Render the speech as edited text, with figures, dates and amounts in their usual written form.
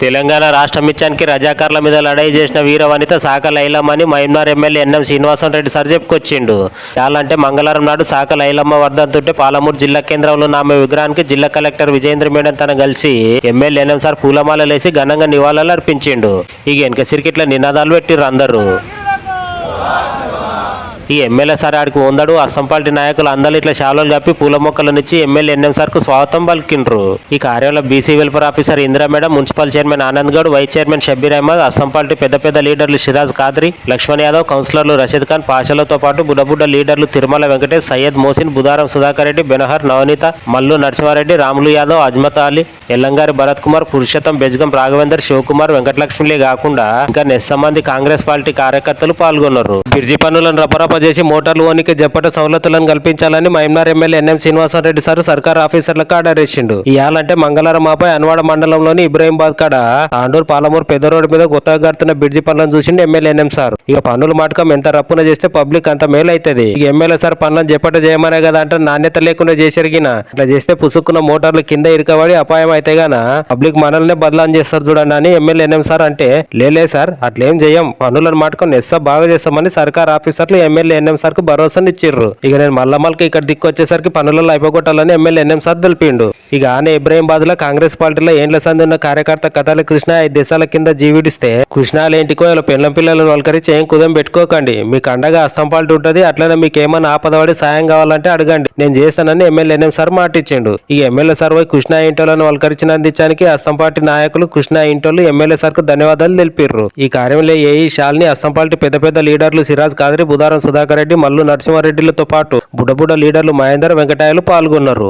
తెలంగాణ రాష్ట్రం ఇచ్చానికి రజాకార్ల మీద లడాయి చేసిన వీర వనిత సాక లైలమ్మని Mahabubnagar MLA NM Srinivas Reddy sir చెప్పుకొచ్చిండు. యాలంటే మంగళవారం నాడు సాక లైలమ్మ వర్ధంతుంటే పాలమూరు జిల్లా కేంద్రంలో ఉన్న ఆమె విగ్రహానికి జిల్లా కలెక్టర్ విజయేంద్ర మేడం తన కలిసి ఎమ్మెల్యే ఎన్ఎం సార్ పూలమాలలేసి ఘనంగా నివాళులు అర్పించిండు. ఇక వెనక సిరికిట్ల నినాదాలు పెట్టిర్రు అందరూ. ఈ ఎమ్మెల్యే సార్ ఆడికి ఉందడు అస్తంపాల్టీ నాయకులు అందరూ ఇట్లా శాలువలు కప్పి పూల మొక్కలనిచ్చి ఎమ్మెల్యే ఎన్ఎం సార్ కు స్వాగతం పలికిండ్రు. ఈ కార్యంలో BC welfare officer Indira madam, municipal chairman Anand Goud, vice chairman Shabbir Ahmed, అస్తంపాల్టీ పెద్ద లీడర్లు షిరాజ్ ఖాద్రి, లక్ష్మణ్ యాదవ్, కౌన్సిలర్లు రషీద్ ఖాన్, పాషలతో పాటు బుడ్డ లీడర్లు తిరుమల వెంకటేష్, సయ్యద్ మోసిన్, బుధారం సుధాకర్ రెడ్డి, బెనహర్ నవనీత, మల్లు నరసింహారెడ్డి, రాములు యాదవ్, అజ్మత్ అలీ, ఎల్లంగారి భరత్ కుమార్, పురుషోత్తం, బెజ్గం రాఘవేందర్, శివకుమార్, వెంకటలక్ష్మిలే కాకుండా ఇంకా నెస్స మంది కాంగ్రెస్ పార్టీ కార్యకర్తలు పాల్గొన్నారు. బిర్జీ పన్నులను రపరప చేసి మోటార్లు ఓనికి జప్పట సౌలతులను కల్పించాలని Mahabubnagar MLA NM Srinivas Reddy sir సర్కార్ ఆఫీసర్లకు ఆర్డర్ ఇచ్చిండు. ఇయాలంటే మంగళవారం ఆపై అన్వాడ మండలంలోని ఇబ్రాహీంబాద్ కాడ తాండూరు పాలమూరు పెద్ద రోడ్డు మీద కొత్తగా కడుతున్న బ్రిడ్జి పనులను చూసిండు ఎమ్మెల్యే ఎన్ఎం సార్. ఇక పన్నుల మాటకం ఎంత రప్పున చేస్తే పబ్లిక్ అంత మేలు అవుతుంది. ఇక ఎమ్మెల్యే సార్ పనులను జప్పట చేయమనే కదా అంటే నాణ్యత లేకుండా చేసరిగిన ఇట్లా చేస్తే పుసుక్కున్న మోటార్లు కింద ఇరుకబడి అపాయం అయితే గాన పబ్లిక్ మనల్నే బదలాం చేస్తారు చూడండి అని ఎమ్మెల్యే ఎన్ఎం సార్ అంటే లేలే సార్ అట్లేం చేయం, పన్నులను మాటకం నెస్స బాగా చేస్తామని సర్కార్ ఆఫీసర్లు ఎమ్మెల్యే ఎన్ఎం సార్ కు భరోసానిచ్చిర్రు. ఇక నేను మల్లమ్మలకి ఇక్కడ దిక్కు వచ్చేసరికి పనులలో అయిపోగొట్టాలని ఎమ్మెల్యే ఎన్ఎం సార్ తెలిపిండు. ఇక ఆనే ఇబ్రాహీంబాద్ లో కాంగ్రెస్ పార్టీలో ఏండ్ల సంది ఉన్న కార్యకర్త కథల కృష్ణ 5 దేశాల కింద జీవిడిస్తే కృష్ణాలేంటికో ఇలా పెళ్ళం పిల్లలను వల్కరించి ఏం కుదం పెట్టుకోకండి, మీకు అండగా అస్తంపాల్టీ ఉంటది. అట్లనే మీకు ఏమైనా ఆపదపడి సాయం కావాలంటే అడగండి, నేను చేస్తానని ఎమ్మెల్యే ఎన్ఎం సార్ మాటిచ్చిండు. ఇక ఎమ్మెల్యే సార్ పోయి కృష్ణా ఇంటోలను వల్కరించినందించానికి అస్తంపాల్టీ నాయకులు కృష్ణా ఇంటోలు ఎమ్మెల్యే సార్ కు ధన్యవాదాలు తెలిపిర్రు. ఈ కార్యంలో ఏఈ షాల్ని అస్తంపాల్టీ పెద్ద లీడర్లు సిరాజ్ ఖాద్రి, బుధారం సుధాకర్ రెడ్డి, మల్లు నరసింహారెడ్డిలతో పాటు బుడ్డ లీడర్లు మహేందర్, వెంకటాయలు పాల్గొన్నారు.